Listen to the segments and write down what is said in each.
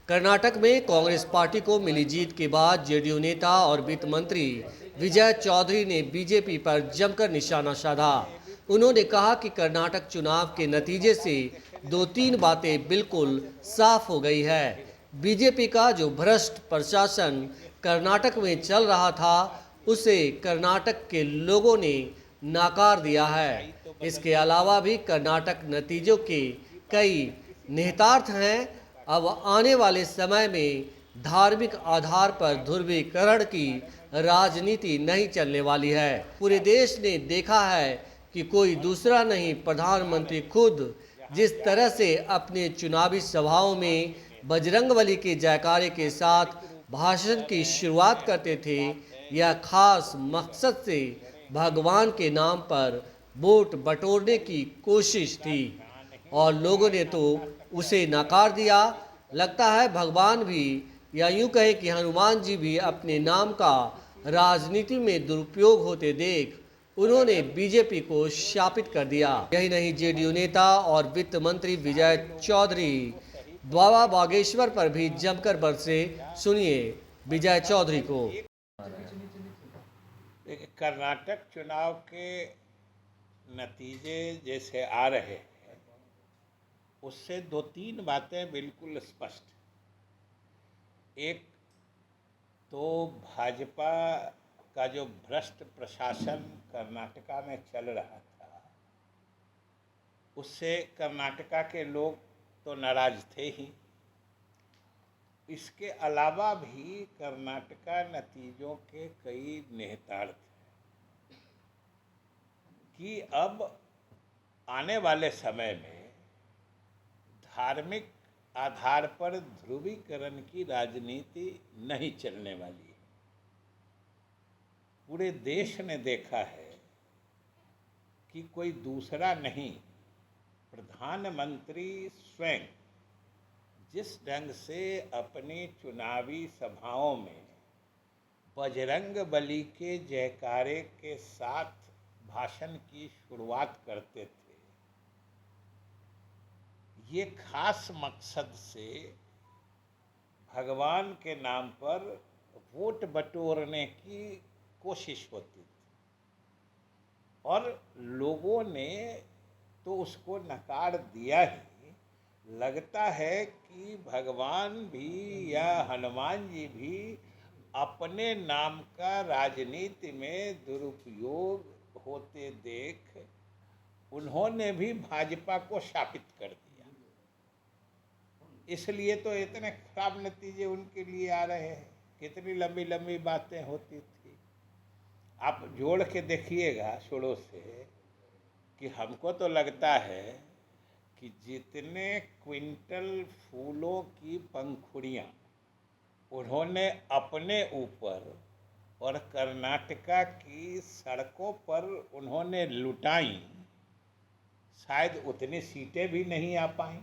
कर्नाटक में कांग्रेस पार्टी को मिली जीत के बाद जेडीयू नेता और वित्त मंत्री विजय चौधरी ने बीजेपी पर जमकर निशाना साधा। उन्होंने कहा कि कर्नाटक चुनाव के नतीजे से दो तीन बातें बिल्कुल साफ हो गई है। बीजेपी का जो भ्रष्ट प्रशासन कर्नाटक में चल रहा था, उसे कर्नाटक के लोगों ने नकार दिया है। इसके अलावा भी कर्नाटक नतीजों के कई निहितार्थ हैं। अब आने वाले समय में धार्मिक आधार पर ध्रुवीकरण की राजनीति नहीं चलने वाली है। पूरे देश ने देखा है कि कोई दूसरा नहीं, प्रधानमंत्री खुद जिस तरह से अपने चुनावी सभाओं में बजरंगबली के जयकारे के साथ भाषण की शुरुआत करते थे, यह खास मकसद से भगवान के नाम पर वोट बटोरने की कोशिश थी और लोगों ने तो उसे नकार दिया। लगता है भगवान भी, या यूं कहे कि हनुमान जी भी, अपने नाम का राजनीति में दुरुपयोग होते देख उन्होंने बीजेपी को शापित कर दिया। यही नहीं, जेडीयू नेता और वित्त मंत्री विजय चौधरी द्वावा बागेश्वर पर भी जमकर बरसे। सुनिए विजय चौधरी को। देखिए, कर्नाटक चुनाव के नतीजे जैसे आ रहे हैं, उससे दो तीन बातें बिल्कुल स्पष्ट। एक तो भाजपा का जो भ्रष्ट प्रशासन कर्नाटका में चल रहा था, उससे कर्नाटका के लोग तो नाराज थे ही। इसके अलावा भी कर्नाटका नतीजों के कई निहितार्थ हैं कि अब आने वाले समय में धार्मिक आधार पर ध्रुवीकरण की राजनीति नहीं चलने वाली है। पूरे देश ने देखा है कि कोई दूसरा नहीं, प्रधानमंत्री स्वयं जिस ढंग से अपनी चुनावी सभाओं में बजरंगबली के जयकारे के साथ भाषण की शुरुआत करते थे, ये खास मकसद से भगवान के नाम पर वोट बटोरने की कोशिश होती थी और लोगों ने तो उसको नकार दिया ही। लगता है कि भगवान भी या हनुमान जी भी अपने नाम का राजनीति में दुरुपयोग होते देख उन्होंने भी भाजपा को शापित कर दिया। इसलिए तो इतने खराब नतीजे उनके लिए आ रहे हैं। कितनी लंबी लंबी बातें होती थी, आप जोड़ के देखिएगा शुरू से, कि हमको तो लगता है कि जितने क्विंटल फूलों की पंखुड़ियाँ उन्होंने अपने ऊपर और कर्नाटका की सड़कों पर उन्होंने लुटाई, शायद उतनी सीटें भी नहीं आ पाई।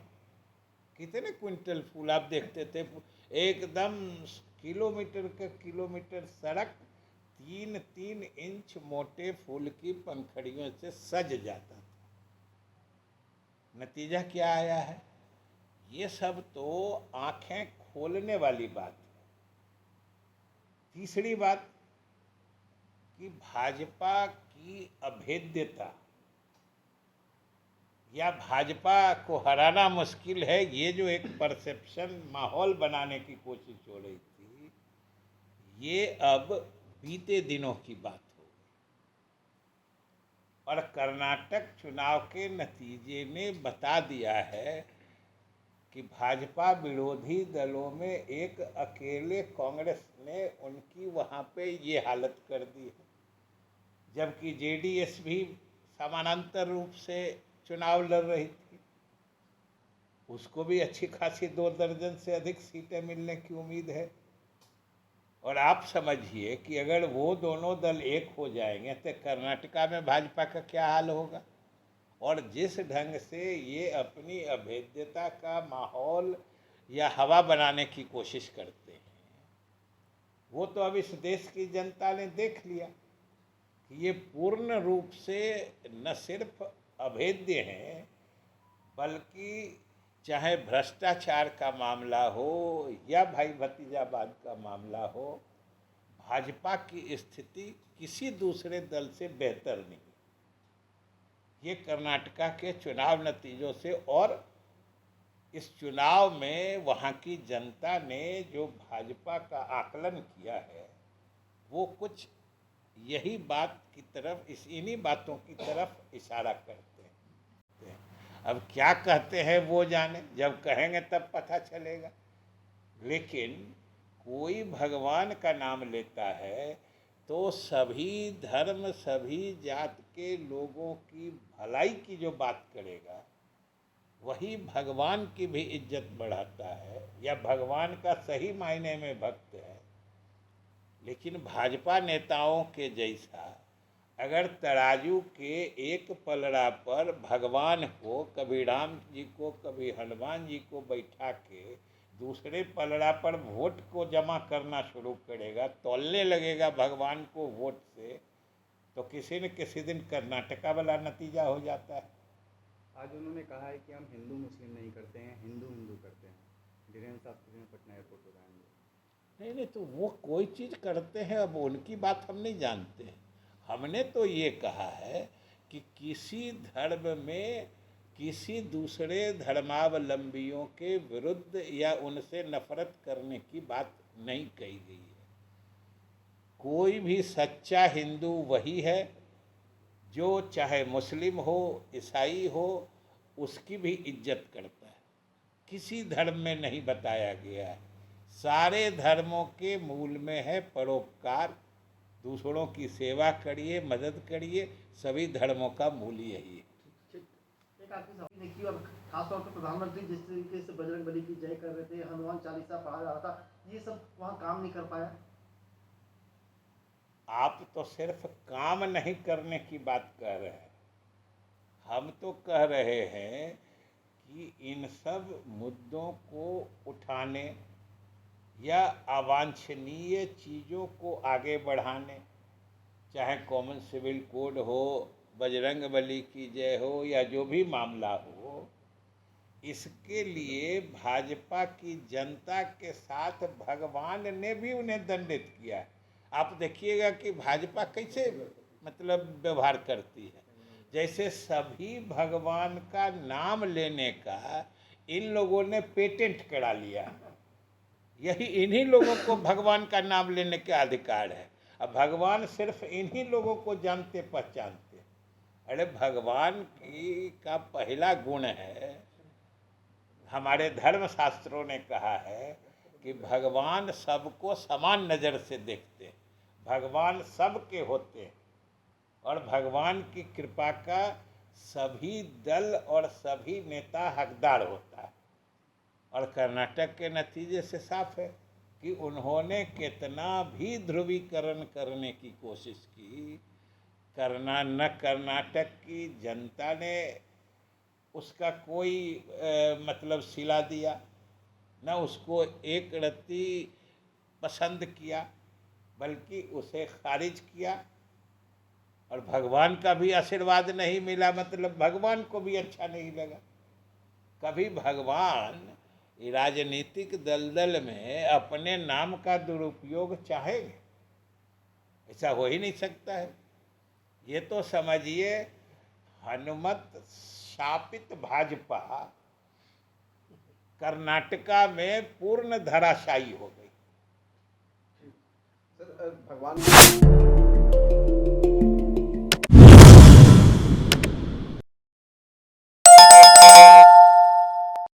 कितने क्विंटल फूल आप देखते थे, एकदम किलोमीटर का किलोमीटर सड़क 3-3 इंच मोटे फूल की पंखड़ियों से सज जाता था। नतीजा क्या आया है? ये सब तो आंखें खोलने वाली बात है। तीसरी बात कि भाजपा की अभेद्यता या भाजपा को हराना मुश्किल है, ये जो एक परसेप्शन माहौल बनाने की कोशिश हो रही थी, ये अब बीते दिनों की बात हो गई और कर्नाटक चुनाव के नतीजे ने बता दिया है कि भाजपा विरोधी दलों में एक अकेले कांग्रेस ने उनकी वहाँ पे ये हालत कर दी है, जबकि जेडीएस भी समानांतर रूप से चुनाव लड़ रही थी। उसको भी अच्छी खासी 2 दर्जन से अधिक सीटें मिलने की उम्मीद है। और आप समझिए कि अगर वो दोनों दल एक हो जाएंगे तो कर्नाटका में भाजपा का क्या हाल होगा। और जिस ढंग से ये अपनी अभेद्यता का माहौल या हवा बनाने की कोशिश करते हैं, वो तो अब इस देश की जनता ने देख लिया कि ये पूर्ण रूप से न सिर्फ अभेद्य हैं, बल्कि चाहे भ्रष्टाचार का मामला हो या भाई भतीजावाद का मामला हो, भाजपा की स्थिति किसी दूसरे दल से बेहतर नहीं। ये कर्नाटका के चुनाव नतीजों से, और इस चुनाव में वहाँ की जनता ने जो भाजपा का आकलन किया है, वो कुछ यही बात की तरफ, इन्हीं बातों की तरफ इशारा करते हैं। अब क्या कहते हैं वो जाने, जब कहेंगे तब पता चलेगा। लेकिन कोई भगवान का नाम लेता है तो सभी धर्म, सभी जात के लोगों की भलाई की जो बात करेगा, वही भगवान की भी इज्जत बढ़ाता है, या भगवान का सही मायने में भक्त है। लेकिन भाजपा नेताओं के जैसा अगर तराजू के एक पलड़ा पर भगवान को, कभी राम जी को, कभी हनुमान जी को बैठा के दूसरे पलड़ा पर वोट को जमा करना शुरू करेगा, तौलने लगेगा भगवान को वोट से, तो किसी न किसी दिन कर्नाटका वाला नतीजा हो जाता है। आज उन्होंने कहा है कि हम हिंदू मुस्लिम नहीं करते हैं, हिंदू हिंदू करते हैं। धीरेन्द्र शास्त्री ने पटना एयरपोर्ट बताएंगे। नहीं, तो वो कोई चीज़ करते हैं, अब उनकी बात हम नहीं जानते। हमने तो ये कहा है कि किसी धर्म में किसी दूसरे धर्मावलंबियों के विरुद्ध या उनसे नफरत करने की बात नहीं कही गई है। कोई भी सच्चा हिंदू वही है जो चाहे मुस्लिम हो, ईसाई हो, उसकी भी इज्जत करता है। किसी धर्म में नहीं बताया गया है। सारे धर्मों के मूल में है परोपकार, दूसरों की सेवा करिए, मदद करिए, सभी धर्मों का मूल यही है। एक आपकी सवाल देखिए, और खासतौर पर प्रधानमंत्री जिस तरीके से बजरंग बली की जय कर रहे थे, हनुमान चालीसा पढ़ा जा रहा था, ये सब वहाँ काम नहीं कर पाया। आप तो सिर्फ काम नहीं करने की बात कह रहे हैं, हम तो कह रहे हैं कि इन सब मुद्दों को उठाने या अवांछनीय चीज़ों को आगे बढ़ाने, चाहे कॉमन सिविल कोड हो, बजरंग बली की जय हो, या जो भी मामला हो, इसके लिए भाजपा की जनता के साथ भगवान ने भी उन्हें दंडित किया है। आप देखिएगा कि भाजपा कैसे मतलब व्यवहार करती है, जैसे सभी भगवान का नाम लेने का इन लोगों ने पेटेंट करा लिया। यही इन्हीं लोगों को भगवान का नाम लेने का अधिकार है। अब भगवान सिर्फ इन्हीं लोगों को जानते पहचानते। अरे भगवान की का पहला गुण है, हमारे धर्म शास्त्रों ने कहा है कि भगवान सबको समान नज़र से देखते हैं, भगवान सबके होते हैं, और भगवान की कृपा का सभी दल और सभी नेता हकदार होता है। और कर्नाटक के नतीजे से साफ है कि उन्होंने कितना भी ध्रुवीकरण करने की कोशिश की, कर्नाटक की जनता ने उसका कोई मतलब सिला दिया, न उसको एक रत्ती पसंद किया, बल्कि उसे खारिज किया। और भगवान का भी आशीर्वाद नहीं मिला, मतलब भगवान को भी अच्छा नहीं लगा। कभी भगवान राजनीतिक दलदल में अपने नाम का दुरुपयोग चाहेंगे? ऐसा हो ही नहीं सकता है। ये तो समझिए हनुमत शापित भाजपा कर्नाटका में पूर्ण धराशायी हो गई। सर, भगवान